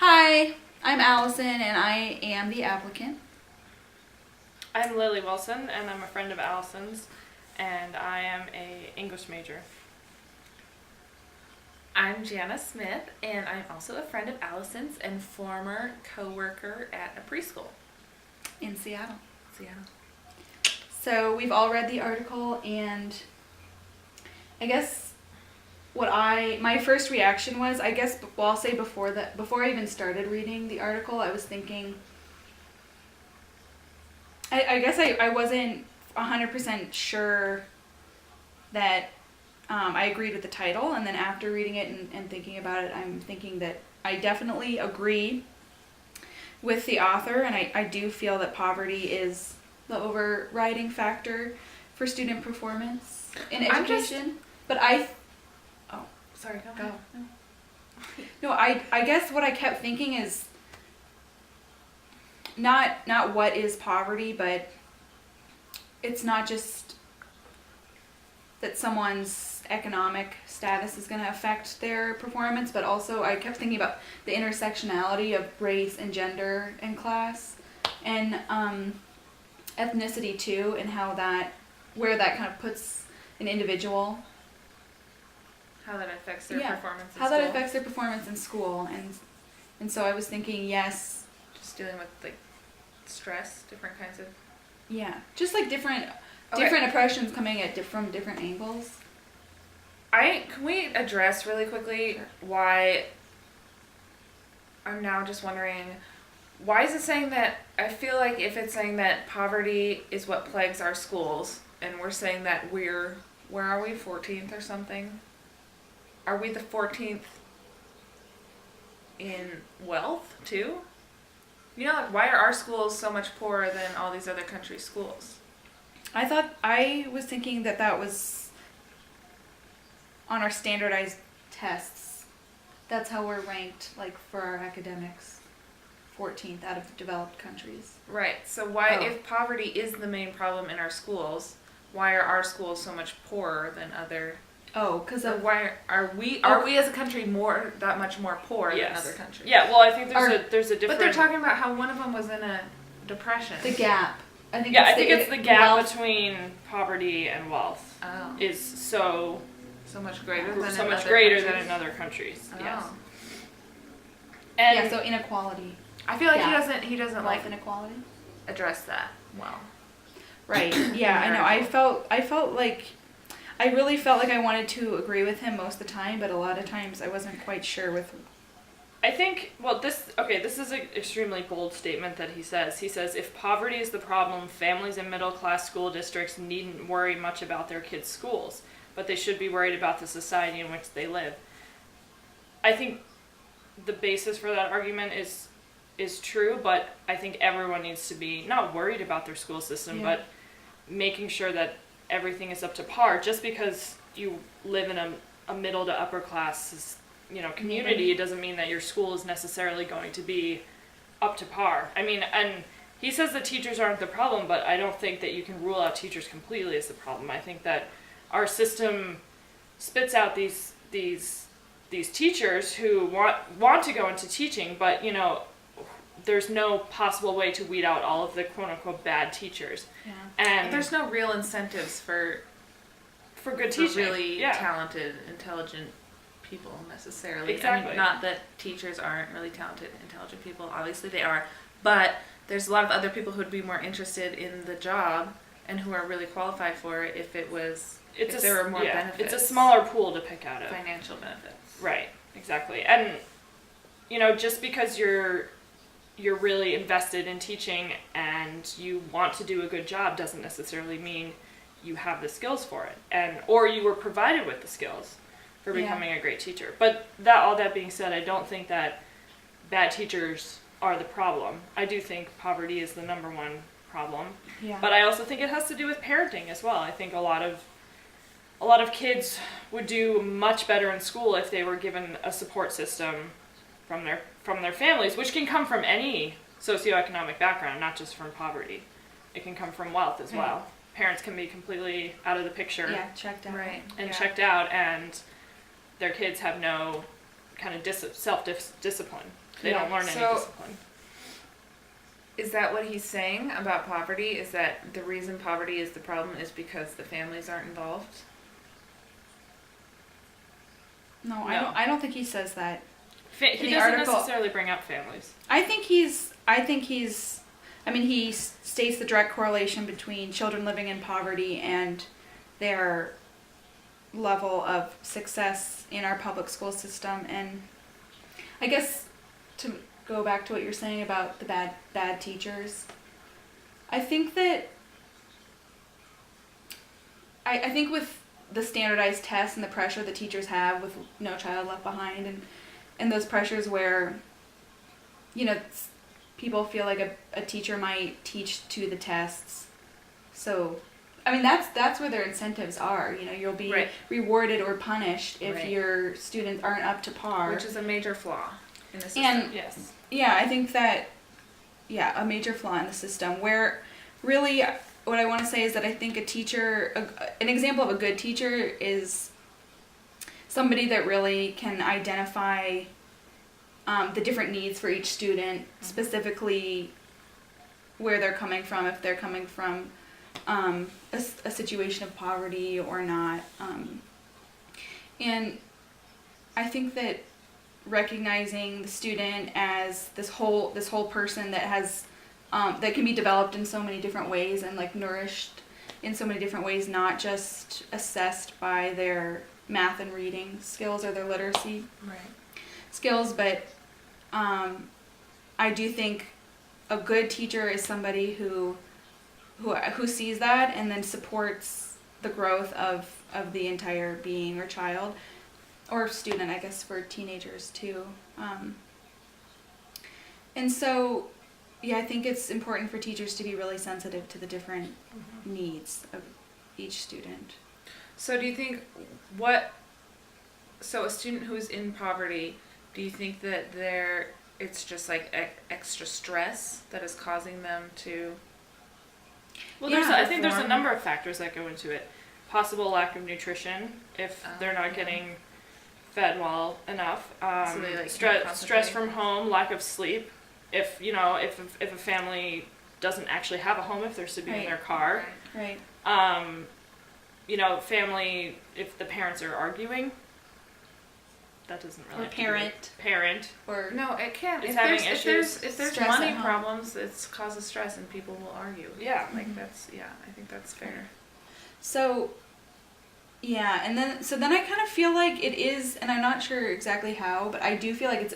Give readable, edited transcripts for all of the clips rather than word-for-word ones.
Hi, I'm Allison and I am the applicant. I'm Lily Wilson, and I'm a friend of Allison's, and I am a English major. I'm Jana Smith, and I'm also a friend of Allison's and former co-worker at a preschool. In Seattle. Seattle. So we've all read the article, and I guess my first reaction was, I'll say before I even started reading the article, I was thinking, I wasn't 100% sure that I agreed with the title, and then after reading it and thinking about it, I'm thinking that I definitely agree with the author, and I do feel that poverty is the overriding factor for student performance in education. Sorry, go. No, I guess what I kept thinking is not what is poverty, but it's not just that someone's economic status is going to affect their performance, but also I kept thinking about the intersectionality of race and gender and class and ethnicity too, and where that kind of puts an individual. How that affects their performance in how school. that affects their performance in school, and so I was thinking, yes, Just dealing with like stress, different kinds of. yeah, just like different oppressions coming from different angles. Can we address really quickly why? I'm now just wondering, why is it saying that? I feel like if it's saying that poverty is what plagues our schools, and we're saying that where are we, 14th or something? Are we the 14th in wealth too? You know, like, why are our schools so much poorer than all these other countries' schools? I was thinking that was on our standardized tests. That's how we're ranked, like, for our academics. 14th out of developed countries. Right. So why, if poverty is the main problem in our schools, why are our schools so much poorer than other? Because of why are we as a country that much more poor than other countries? Yeah, well, I think there's a different. But they're talking about how one of them was in a depression. the gap. I think it's the gap wealth. between poverty and wealth is so much greater than in other countries. Oh. Yes. And so inequality. I feel like he doesn't wealth like inequality. address that well. Right. Yeah, I know. I really felt like I wanted to agree with him most of the time, but a lot of times I wasn't quite sure with. I think, this is an extremely bold statement that he says. He says, if poverty is the problem, families in middle-class school districts needn't worry much about their kids' schools, but they should be worried about the society in which they live. I think the basis for that argument is true, but I think everyone needs to be not worried about their school system, but making sure that everything is up to par. Just because you live in a middle to upper class community, it doesn't mean that your school is necessarily going to be up to par. I mean, and he says that teachers aren't the problem, but I don't think that you can rule out teachers completely as the problem. I think that our system spits out these teachers who want to go into teaching, but there's no possible way to weed out all of the quote-unquote bad teachers. Yeah. And there's no real incentives for good teaching. Really talented, intelligent people necessarily. Exactly. I mean, not that teachers aren't really talented, intelligent people. Obviously they are. But there's a lot of other people who'd be more interested in the job and who are really qualified for it if there were more benefits. It's a smaller pool to pick out of. Financial benefits. Right. Exactly. And just because you're really invested in teaching and you want to do a good job doesn't necessarily mean you have the skills for it, or you were provided with the skills for becoming a great teacher. But all that being said, I don't think that bad teachers are the problem. I do think poverty is the number one problem. Yeah. But I also think it has to do with parenting as well. I think a lot of kids would do much better in school if they were given a support system from their families, which can come from any socioeconomic background, not just from poverty. It can come from wealth as well. Parents can be completely out of the picture. Yeah, checked out. Right. And checked out, and their kids have no kind of self-discipline. They Yeah, don't learn so- any discipline. Is that what he's saying about poverty? Is that the reason poverty is the problem is because the families aren't involved? No, No. I don't think he says that. He the doesn't article- necessarily bring up families. I think he states the direct correlation between children living in poverty and their level of success in our public school system. And I guess to go back to what you're saying about the bad teachers, I think that I think with the standardized tests and the pressure that teachers have with No Child Left Behind and those pressures where, you know, people feel like a teacher might teach to the tests. So, I mean, that's where their incentives are. You know, you'll be Right. rewarded or punished if Right. your students aren't up to par. Which is a major flaw in the system. And Yes. yeah, I think that, a major flaw in the system where really what I want to say is that I think an example of a good teacher is somebody that really can identify the different needs for each student, specifically where they're coming from, if they're coming from a situation of poverty or not. And I think that recognizing the student as this whole person that has that can be developed in so many different ways and like nourished in so many different ways, not just assessed by their math and reading skills or their literacy Right. skills, but I do think a good teacher is somebody who sees that and then supports the growth of the entire being or child or student, I guess, for teenagers too. And so, I think it's important for teachers to be really sensitive to the different needs of each student. So do you think so a student who's in poverty, do you think that it's just like extra stress that is causing them to? Well, Yeah, I think there's a reform. number of factors that go into it. Possible lack of nutrition if they're not yeah. getting fed well enough. So they, like, can't Stress concentrate. from home, lack of sleep. If a family doesn't actually have a home, if they're sleeping in Right. their car. Right. Family, if the parents are arguing, that doesn't really Or have to do with- parent. Or No, it can't. It's If having there's issues. if there's Stress money at home. problems, it causes stress and people will argue. Yeah. Like Mhm. I think that's fair. So, and then I kind of feel like it is, and I'm not sure exactly how, but I do feel like it's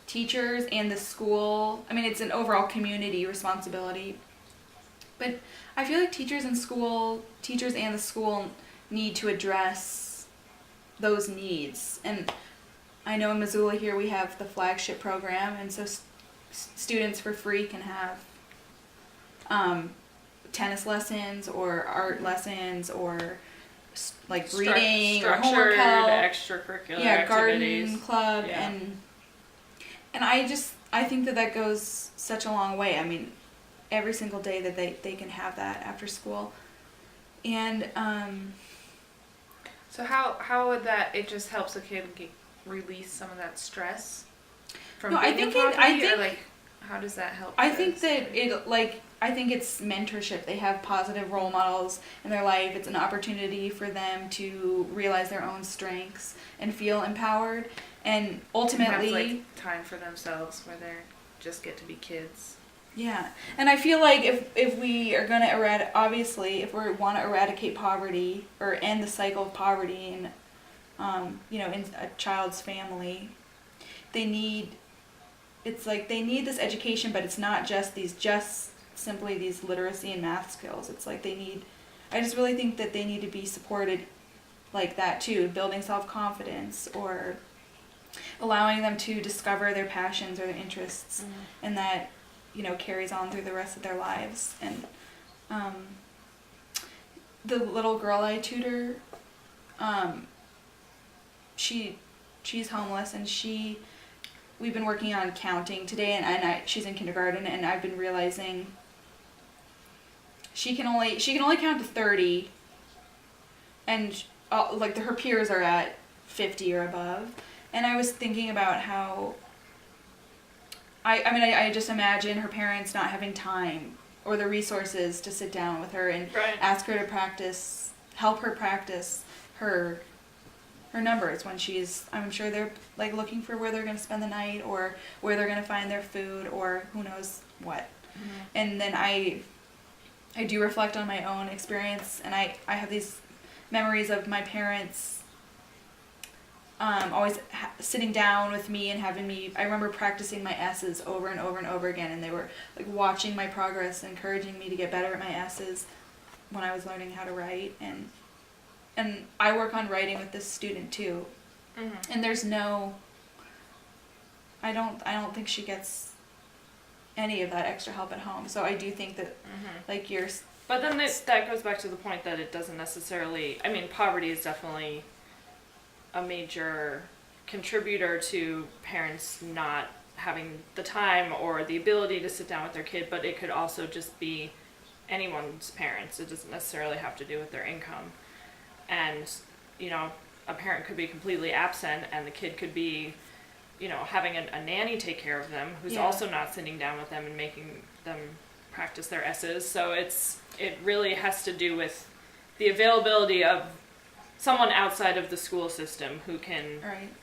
teachers and the school. I mean, it's an overall community responsibility. But I feel like teachers and the school need to address those needs. And I know in Missoula here we have the flagship program, and so students for free can have tennis lessons or art lessons or like reading or homework structured help. extracurricular Garden activities. club. Yeah. And I think that goes such a long way. I mean, every single day that they can have that after school. And So how would that? It just helps a kid release some of that stress from No, I being in think poverty, or like how does that help? I the think that student? I think it's mentorship. They have positive role models in their life. It's an opportunity for them to realize their own strengths and feel empowered. And ultimately, have, like, time for themselves where they just get to be kids. yeah. And I feel like if we are going to if we want to eradicate poverty or end the cycle of poverty in in a child's family, they need this education, but it's not just simply these literacy and math skills. It's like I just really think that they need to be supported like that too, building self-confidence or allowing them to discover their passions or their interests, and that carries on through the rest of their lives. And the little girl I tutor, she's homeless, and we've been working on counting today, and she's in kindergarten, and I've been realizing she can only count to 30, and her peers are at 50 or above, And I was thinking about how, I just imagine her parents not having time or the resources to sit down with her and Right. ask her to help her practice her numbers when I'm sure they're like looking for where they're going to spend the night or where they're going to find their food or who knows what. And then I do reflect on my own experience, and I have these memories of my parents always sitting down with me and having me. I remember practicing my S's over and over and over again, and they were like watching my progress, encouraging me to get better at my S's when I was learning how to write. And I work on writing with this student too, and there's no. I don't think she gets any of that extra help at home. So I do think that like yours. But then that goes back to the point that it doesn't necessarily. I mean, poverty is definitely a major contributor to parents not having the time or the ability to sit down with their kid, but it could also just be anyone's parents. It doesn't necessarily have to do with their income. And, you know, a parent could be completely absent and the kid could be, you know, having a nanny take care of them who's also not sitting down with them and making them practice their S's. So it really has to do with the availability of someone outside of the school system who can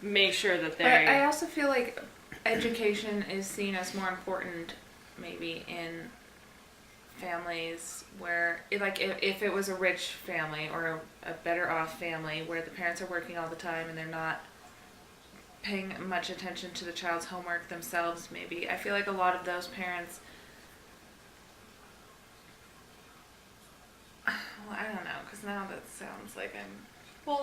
make sure that they... But I also feel like education is seen as more important maybe in families where, if it was a rich family or a better off family where the parents are working all the time and they're not paying much attention to the child's homework themselves, maybe. I feel like a lot of those parents... Well, I don't know, because now that sounds like I'm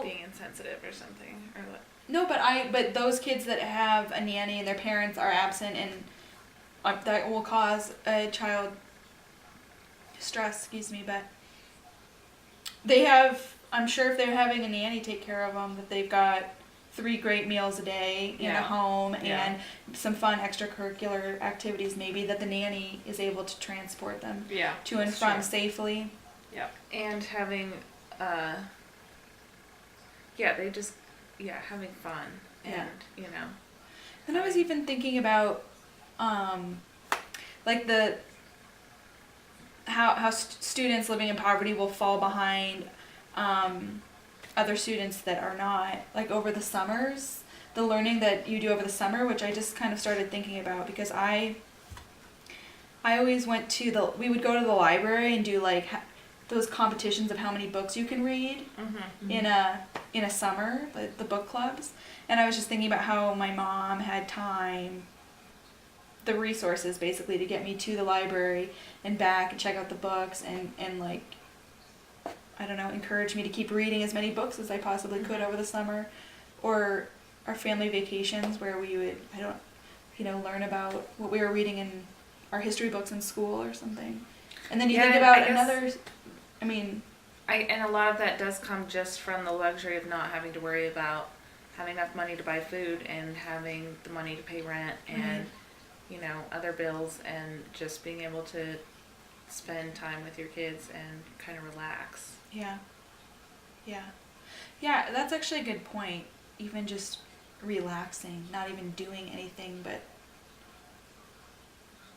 being insensitive or something. Or what. No, but those kids that have a nanny and their parents are absent and that will cause a child stress, but they have, I'm sure if they're having a nanny take care of them, that they've got 3 great meals a day in a home and some fun extracurricular activities maybe that the nanny is able to transport them to and from safely. Yeah. And having, having fun and, you know. And I was even thinking about, like how students living in poverty will fall behind other students that are not, like over the summers, the learning that you do over the summer, which I just kind of started thinking about because I always went to we would go to the library and do like those competitions of how many books you can read in a summer, the book clubs. And I was just thinking about how my mom had time, the resources basically to get me to the library and back and check out the books and like, I don't know, encourage me to keep reading as many books as I possibly could over the summer, or our family vacations where we would, learn about what we were reading in our history books in school or something. And then you think about and a lot of that does come just from the luxury of not having to worry about having enough money to buy food and having the money to pay rent and, other bills, and just being able to spend time with your kids and kind of relax. Yeah, that's actually a good point. Even just relaxing, not even doing anything, but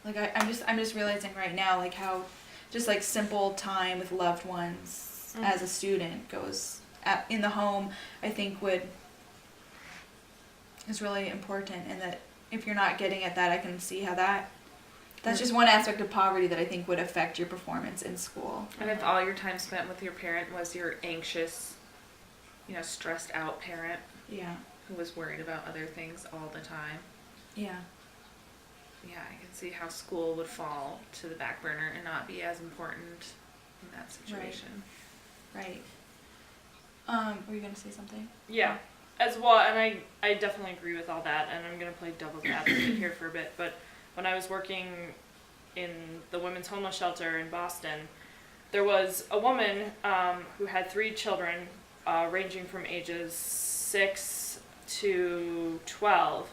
like I'm just realizing right now like how just like simple time with loved ones as a student goes in the home, I think is really important, and that if you're not getting at that, I can see how that's just one aspect of poverty that I think would affect your performance in school. And if all your time spent with your parent was your anxious, stressed out parent, who was worried about other things all the time, I can see how school would fall to the back burner and not be as important in that situation. Right. Were you going to say something? Yeah. As well, and I definitely agree with all that, and I'm going to play devil's advocate here for a bit, but when I was working in the women's homeless shelter in Boston, there was a woman who had 3 children ranging from ages 6 to 12,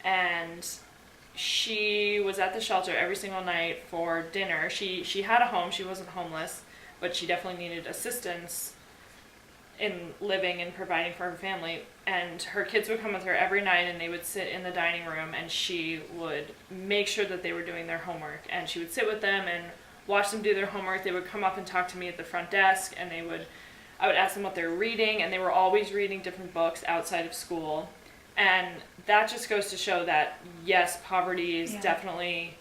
and she was at the shelter every single night for dinner. She had a home, she wasn't homeless, but she definitely needed assistance in living and providing for her family, and her kids would come with her every night, and they would sit in the dining room, and she would make sure that they were doing their homework, and she would sit with them and watch them do their homework. They would come up and talk to me at the front desk, and I would ask them what they were reading, and they were always reading different books outside of school. And that just goes to show that, yes, poverty is definitely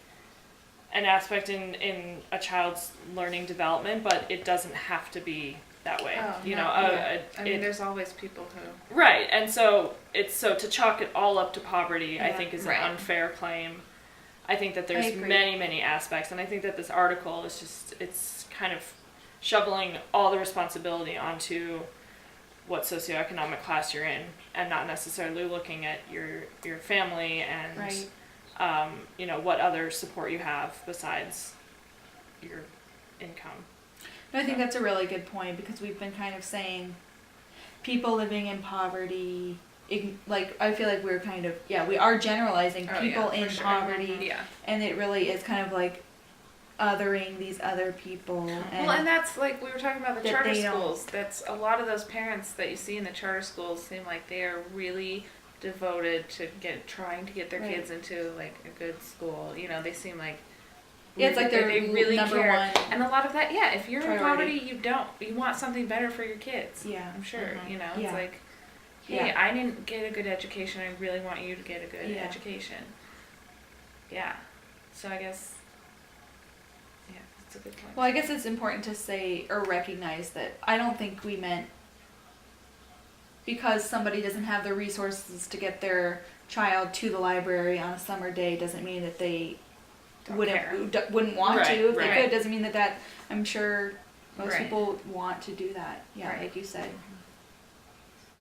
an aspect in a child's learning development, but it doesn't have to be that way. I mean, there's always people who... Right, and so to chalk it all up to poverty, I think is an right. unfair claim. I think that there's many, many aspects, and I think that this article is just, it's kind of shoveling all the responsibility onto what socioeconomic class you're in, and not necessarily looking at your family and what other support you have besides your income. No, I think that's a really good point, because we've been kind of saying people living in poverty, I feel like we're kind of, we are generalizing people in poverty, and it really is kind of like othering these other people. And that's like we were talking about the charter schools. That's a lot of those parents that you see in the charter schools seem like they are really devoted to trying to get their kids into like a good school. They seem like it's like they really number care. One. And a lot of that, if you're in poverty, you want something better for your kids. Yeah, I'm sure. It's like, hey, I didn't get a good education. I really want you to get a good education. Yeah. So I guess. That's a good point. Well, I guess it's important to say or recognize that I don't think we meant because somebody doesn't have the resources to get their child to the library on a summer day doesn't mean that they wouldn't want to if they could. Doesn't mean that I'm sure most people want to do that. Yeah, like you said.